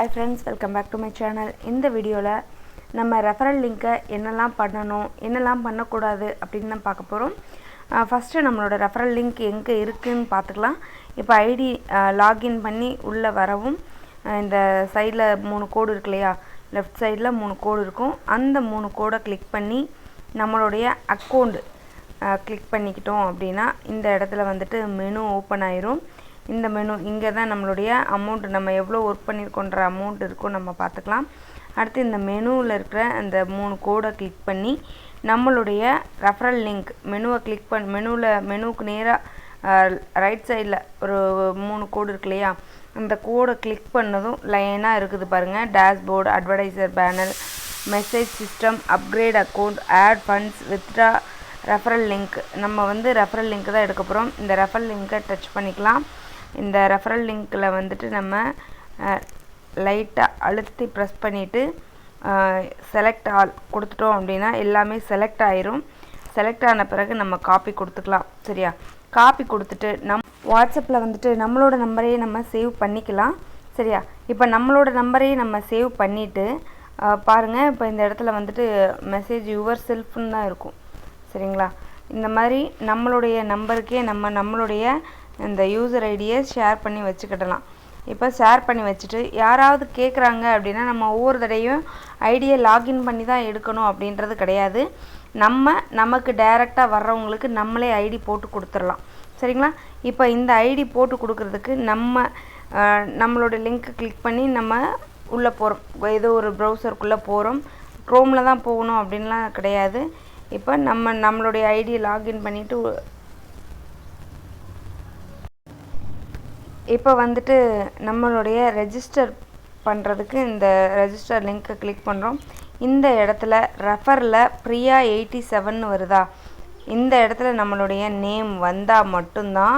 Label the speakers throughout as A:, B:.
A: Hi friends, welcome back to my channel. இந்த வீடியோல நம்ம ரெஃபரல் லிங்கை என்னெல்லாம் பண்ணணும் என்னெல்லாம் பண்ணக்கூடாது அப்படின்னு தான் பார்க்க போகிறோம். ஃபஸ்ட்டு நம்மளோட ரெஃபரல் லிங்க் எங்கே இருக்குதுன்னு பார்த்துக்கலாம். இப்போ ஐடி லாகின் பண்ணி உள்ளே வரவும் இந்த சைடில் 3 கோடு இருக்கு இல்லையா, லெஃப்ட் சைடில் 3 கோடு இருக்கும். அந்த 3 கோடை கிளிக் பண்ணி நம்மளுடைய அக்கௌண்ட் கிளிக் பண்ணிக்கிட்டோம் அப்படின்னா இந்த இடத்துல வந்துட்டு மெனு ஓப்பன் ஆயிரும். இந்த மெனு இங்கே தான் நம்மளுடைய அமௌண்ட், நம்ம எவ்வளோ ஒர்க் பண்ணியிருக்கோன்ற அமௌண்ட் இருக்கும் நம்ம பார்த்துக்கலாம். அடுத்து இந்த மெனுவில் இருக்கிற அந்த 3 கோடை கிளிக் பண்ணி நம்மளுடைய ரெஃபரல் லிங்க் மெனுவை கிளிக் மெனுவுக்கு நேராக ரைட் சைடில் ஒரு 3 கோடு இருக்கு இல்லையா, அந்த கோடை கிளிக் பண்ணதும் லைனாக இருக்குது பாருங்கள். Dashboard, advertiser panel, message system, upgrade account, add funds, withdraw, referral link. நம்ம வந்து ரெஃபரல் லிங்க் தான் எடுக்க போகிறோம். இந்த ரெஃபரல் லிங்க்கை டச் பண்ணிக்கலாம். இந்த ரெஃபரல் லிங்க்கில் வந்துட்டு நம்ம லைட்டாக அழுத்தி ப்ரெஸ் பண்ணிவிட்டு செலக்ட் ஆல் கொடுத்துட்டோம் அப்படின்னா எல்லாமே செலக்ட் ஆயிரும். செலக்ட் ஆன பிறகு நம்ம காப்பி கொடுத்துக்கலாம். சரியா, காப்பி கொடுத்துட்டு வாட்ஸ்அப்பில் வந்துட்டு நம்மளோட நம்பரையே நம்ம சேவ் பண்ணிக்கலாம். சரியா, இப்போ நம்மளோட நம்பரையே நம்ம சேவ் பண்ணிவிட்டு பாருங்கள், இப்போ இந்த இடத்துல வந்துட்டு மெசேஜ் யுவர் செல்ஃப்னு தான் இருக்கும். சரிங்களா, இந்த மாதிரி நம்மளுடைய நம்பருக்கே நம்மளுடைய இந்த யூசர் ஐடியை ஷேர் பண்ணி வச்சுக்கிடலாம். இப்போ ஷேர் பண்ணி வச்சுட்டு யாராவது கேட்குறாங்க அப்படின்னா நம்ம ஒவ்வொரு தடையும் ஐடியை லாகின் பண்ணி தான் எடுக்கணும் அப்படின்றது கிடையாது. நமக்கு டைரெக்டாக வர்றவங்களுக்கு நம்மளே ஐடி போட்டு கொடுத்துடலாம். சரிங்களா, இப்போ இந்த ஐடி போட்டு கொடுக்கறதுக்கு நம்மளோட லிங்க்கை கிளிக் பண்ணி நம்ம உள்ளே போகிறோம். ஏதோ ஒரு ப்ரௌசருக்குள்ளே போகிறோம். க்ரோமில் தான் போகணும் அப்படின்லாம் கிடையாது. இப்போ நம்மளுடைய ஐடியை லாகின் பண்ணிவிட்டு இப்போ வந்துட்டு நம்மளுடைய ரெஜிஸ்டர் பண்ணுறதுக்கு இந்த ரெஜிஸ்டர் லிங்க்கை கிளிக் பண்ணுறோம். இந்த இடத்துல ரெஃபரில் பிரியா 87 வருதா, இந்த இடத்துல நம்மளுடைய நேம் வந்தால் மட்டும்தான்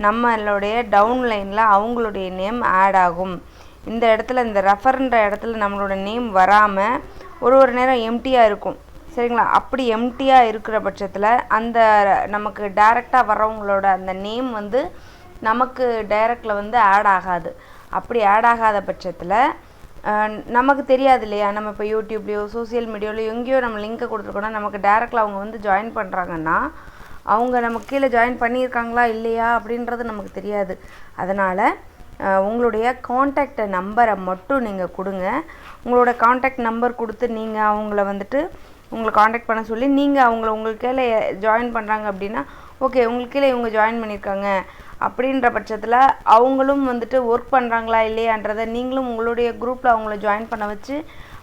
A: நம்மளுடைய டவுன்லைனில் அவங்களுடைய நேம் ஆட் ஆகும். இந்த இடத்துல இந்த ரெஃபர்ன்ற இடத்துல நம்மளோட நேம் வராமல் ஒரு நேரம் எம்டியாக இருக்கும். சரிங்களா, அப்படி எம்டியாக இருக்கிற பட்சத்தில் அந்த நமக்கு டைரெக்டாக வர்றவங்களோட அந்த நேம் வந்து நமக்கு டைரக்டில் வந்து ஆட் ஆகாது. அப்படி ஆட் ஆகாத பட்சத்தில் நமக்கு தெரியாது இல்லையா, நம்ம இப்போ யூடியூப்லேயோ சோசியல் மீடியாவிலையோ எங்கேயோ நம்ம லிங்க்கை கொடுத்துருக்கோன்னா நமக்கு டைரக்டில் அவங்க வந்து ஜாயின் பண்ணுறாங்கன்னா அவங்க நமக்கு கீழே ஜாயின் பண்ணியிருக்காங்களா இல்லையா அப்படின்றது நமக்கு தெரியாது. அதனால் உங்களுடைய காண்டாக்ட் நம்பரை மட்டும் நீங்கள் கொடுங்க. உங்களோட காண்டாக்ட் நம்பர் கொடுத்து நீங்கள் அவங்கள வந்துட்டு உங்களை காண்டாக்ட் பண்ண சொல்லி நீங்கள் உங்களுக்கு கீழே ஜாயின் பண்ணுறாங்க அப்படின்னா ஓகே, உங்களுக்கு கீழே இவங்க ஜாயின் பண்ணியிருக்காங்க அப்படின்ற பட்சத்தில் அவங்களும் வந்துட்டு ஒர்க் பண்ணுறாங்களா இல்லையான்றதை நீங்களும் உங்களுடைய குரூப்பில் அவங்கள ஜாயின் பண்ண வச்சு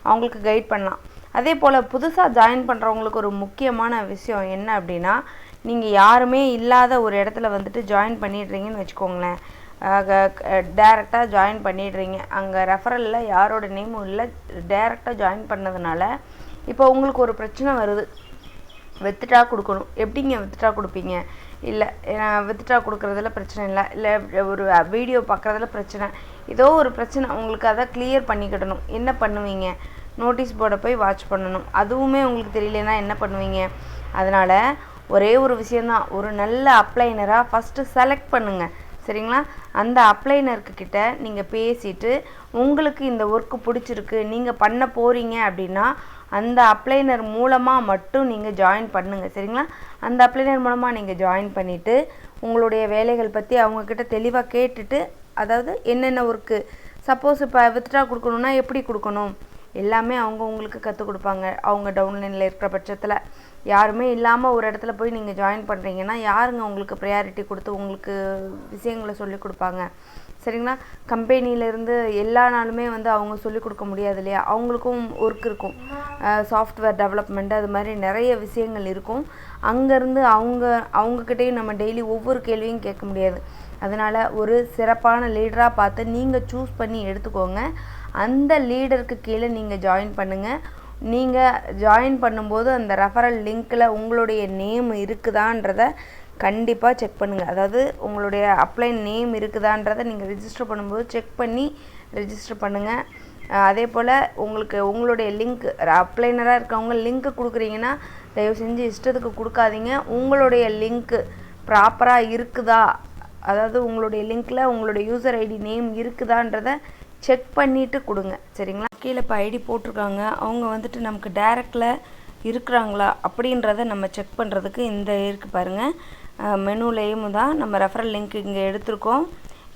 A: அவங்களுக்கு கைட் பண்ணலாம். அதே போல் புதுசாக ஜாயின் பண்ணுறவங்களுக்கு ஒரு முக்கியமான விஷயம் என்ன அப்படின்னா, நீங்கள் யாருமே இல்லாத ஒரு இடத்துல வந்துட்டு ஜாயின் பண்ணிடுறீங்கன்னு வச்சுக்கோங்களேன். டைரெக்டாக ஜாயின் பண்ணிடுறீங்க, அங்கே ரெஃபரலில் யாரோட நேமும் இல்லை, டைரெக்டாக ஜாயின் பண்ணதுனால இப்போ உங்களுக்கு ஒரு பிரச்சனை வருது. வித்ட்ரா கொடுக்கணும், எப்படிங்க வித்ட்ரா கொடுப்பீங்க? இல்லை வித்ட்ரா கொடுக்குறதுல பிரச்சனை இல்லை ஒரு வீடியோ பார்க்குறதுல பிரச்சனை, ஏதோ ஒரு பிரச்சனை உங்களுக்கு, அதை கிளியர் பண்ணிக்கிடணும். என்ன பண்ணுவீங்க? நோட்டீஸ் போர்டை போய் வாட்ச் பண்ணணும். அதுவுமே உங்களுக்கு தெரியலனா என்ன பண்ணுவீங்க? அதனால் ஒரே ஒரு விஷயந்தான், ஒரு நல்ல அப்ளைனராக ஃபஸ்ட்டு செலக்ட் பண்ணுங்கள். சரிங்களா, அந்த அப்ளைனர்கிட்ட நீங்கள் பேசிவிட்டு உங்களுக்கு இந்த ஒர்க்கு பிடிச்சிருக்கு நீங்கள் பண்ண போகிறீங்க அப்படின்னா அந்த அப்ளைனர் மூலமாக மட்டும் நீங்கள் ஜாயின் பண்ணுங்கள். சரிங்களா, அந்த அப்ளைனர் மூலமாக நீங்கள் ஜாயின் பண்ணிவிட்டு உங்களுடைய வேலைகள் பற்றி அவங்கக்கிட்ட தெளிவாக கேட்டுட்டு, அதாவது என்னென்ன ஒர்க்கு, சப்போஸ் இப்போ வித்ட்ரா கொடுக்கணுன்னா எப்படி கொடுக்கணும் எல்லாமே அவங்க உங்களுக்கு கற்றுக் கொடுப்பாங்க. அவங்க டவுன்லைனில் இருக்கிற பட்சத்தில் யாருமே இல்லாமல் ஒரு இடத்துல போய் நீங்கள் ஜாயின் பண்ணுறீங்கன்னா யாருங்க உங்களுக்கு ப்ரையாரிட்டி கொடுத்து உங்களுக்கு விஷயங்களை சொல்லிக் கொடுப்பாங்க? சரிங்களா, கம்பெனியிலேருந்து எல்லா நாளுமே வந்து அவங்க சொல்லிக் கொடுக்க முடியாது இல்லையா, அவங்களுக்கும் ஒர்க் இருக்கும், சாஃப்ட்வேர் டெவலப்மெண்ட், அது மாதிரி நிறைய விஷயங்கள் இருக்கும். அங்கேருந்து அவங்கக்கிட்டேயும் நம்ம டெய்லி ஒவ்வொரு கேள்வியும் கேட்க முடியாது. அதனால் ஒரு சிறப்பான லீடராக பார்த்து நீங்கள் சூஸ் பண்ணி எடுத்துக்கோங்க. அந்த லீடருக்கு கீழே நீங்கள் ஜாயின் பண்ணுங்கள். நீங்கள் ஜாயின் பண்ணும்போது அந்த ரெஃபரல் லிங்க்கில் உங்களுடைய நேம் இருக்குதான்றதை கண்டிப்பாக செக் பண்ணுங்கள். அதாவது உங்களுடைய அப்ளைன் நேம் இருக்குதான்றதை நீங்கள் ரிஜிஸ்டர் பண்ணும்போது செக் பண்ணி ரிஜிஸ்டர் பண்ணுங்கள். அதே போல் உங்களுடைய லிங்க் அப்ளைனராக இருக்கவங்க லிங்க்கு கொடுக்குறீங்கன்னா தயவு செஞ்சு இஷ்டத்துக்கு கொடுக்காதீங்க. உங்களுடைய லிங்க்கு ப்ராப்பராக இருக்குதா, அதாவது உங்களுடைய லிங்க்கில் உங்களுடைய யூசர் ஐடி நேம் இருக்குதான்றதை செக் பண்ணிவிட்டு கொடுங்க. சரிங்களா? கீழே இப்போ ஐடி போட்டிருக்காங்க, அவங்க வந்துட்டு நமக்கு டைரக்டில் இருக்கிறாங்களா அப்படின்றத நம்ம செக் பண்ணுறதுக்கு இந்த இருக்குது பாருங்கள், மெனுலேயும் தான் நம்ம ரெஃபரல் லிங்க் இங்கே எடுத்திருக்கோம்.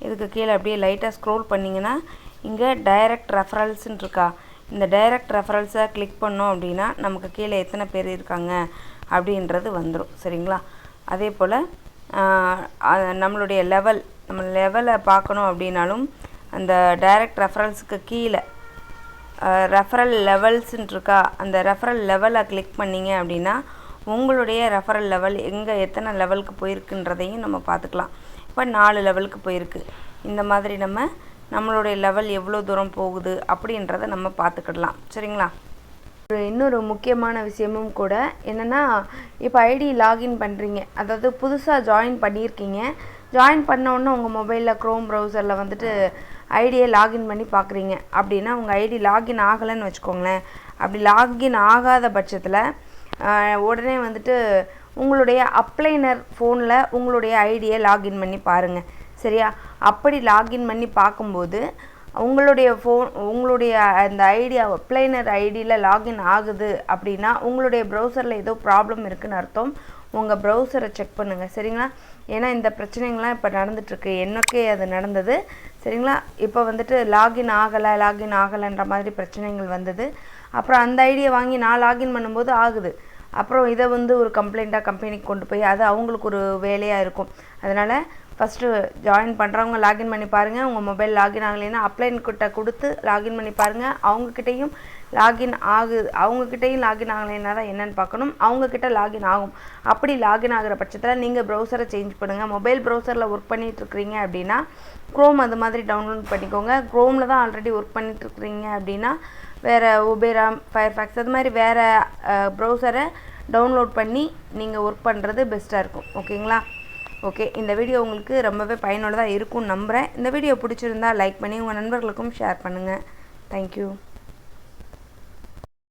A: இதுக்கு கீழே அப்படியே லைட்டாக ஸ்க்ரோல் பண்ணிங்கன்னா இங்கே டைரக்ட் ரெஃபரல்ஸ்ன்னு இருக்கா, இந்த டைரக்ட் ரெஃபரல்ஸை கிளிக் பண்ணோம் அப்படின்னா நமக்கு கீழே எத்தனை பேர் இருக்காங்க அப்படின்றது வந்துடும். சரிங்களா? அதே போல் நம்மளுடைய நம்ம லெவலை பார்க்கணும் அப்படின்னாலும் அந்த டைரக்ட் ரெஃபரல்ஸுக்கு கீழே ரெஃபரல் லெவல்ஸ்ன்னு இருக்கா, அந்த ரெஃபரல் லெவலை கிளிக் பண்ணிங்க அப்படின்னா உங்களுடைய ரெஃபரல் லெவல் எங்கே எத்தனை லெவலுக்கு போயிருக்குன்றதையும் நம்ம பார்த்துக்கலாம். இப்போ 4 லெவலுக்கு போயிருக்கு. இந்த மாதிரி நம்மளுடைய லெவல் எவ்வளோ தூரம் போகுது அப்படின்றத நம்ம பார்த்துக்கிடலாம். சரிங்களா? இன்னொரு முக்கியமான விஷயமும் கூட என்னென்னா, இப்போ ஐடி லாகின் பண்ணுறீங்க, அதாவது புதுசாக ஜாயின் பண்ணியிருக்கீங்க, ஜாயின் பண்ணோன்னே உங்கள் மொபைலில் க்ரோம் ப்ரௌசரில் வந்துட்டு ஐடியை லாகின் பண்ணி பார்க்குறீங்க அப்படின்னா உங்கள் ஐடி லாகின் ஆகலைன்னு வச்சுக்கோங்களேன். அப்படி லாகின் ஆகாத பட்சத்தில் உடனே வந்துட்டு உங்களுடைய அப்ளைனர் ஃபோனில் உங்களுடைய ஐடியை லாகின் பண்ணி பாருங்கள். சரியா? அப்படி லாகின் பண்ணி பார்க்கும்போது உங்களுடைய அந்த ஐடி அப்ளைனர் ஐடியில் லாகின் ஆகுது அப்படின்னா உங்களுடைய ப்ரௌசரில் ஏதோ ப்ராப்ளம் இருக்குதுன்னு அர்த்தம். உங்கள் ப்ரௌசரை செக் பண்ணுங்கள். சரிங்களா? ஏன்னா இந்த பிரச்சனைகள்லாம் இப்போ நடந்துகிட்ருக்கு, எனக்கே அது நடந்தது. சரிங்களா? இப்போ வந்துட்டு லாகின் ஆகலைன்ற மாதிரி பிரச்சனைகள் வந்தது. அப்புறம் அந்த ஐடியை வாங்கி நான் லாகின் பண்ணும்போது ஆகுது. அப்புறம் இதை ஒரு கம்ப்ளைண்ட்டாக கம்பெனிக்கு கொண்டு போய் அது அவங்களுக்கு ஒரு வேலையாக இருக்கும். அதனால் ஃபஸ்ட்டு ஜாயின் பண்ணுறவங்க லாகின் பண்ணி பாருங்கள். உங்கள் மொபைல் லாகின் ஆகலைன்னா அப்ளைன்கிட்ட கொடுத்து லாகின் பண்ணி பாருங்கள். அவங்கக்கிட்டையும் லாகின் ஆகலைன்னா தான் என்னென்னு பார்க்கணும். அவங்கக்கிட்ட லாகின் ஆகும். அப்படி லாகின் ஆகிற பட்சத்தில் நீங்கள் ப்ரௌசரை சேஞ்ச் பண்ணுங்கள். மொபைல் ப்ரௌசரில் ஒர்க் பண்ணிகிட்ருக்கிறீங்க அப்படின்னா க்ரோம் அது மாதிரி டவுன்லோட் பண்ணிக்கோங்க. க்ரோமில் தான் ஆல்ரெடி ஒர்க் பண்ணிகிட்ருக்கிறீங்க அப்படின்னா வேறு ஒபேரா, ஃபயர்ஃபாக்ஸ் அது மாதிரி வேறு ப்ரௌசரை டவுன்லோட் பண்ணி நீங்கள் ஒர்க் பண்ணுறது பெஸ்ட்டாக இருக்கும். ஓகேங்களா? ஓகே, இந்த வீடியோ உங்களுக்கு ரொம்பவே பயனுள்ளதாக இருக்கும்னு நம்புகிறேன். இந்த வீடியோ பிடிச்சிருந்தா லைக் பண்ணி உங்கள் நண்பர்களுக்கும் ஷேர் பண்ணுங்கள். தேங்க்யூ.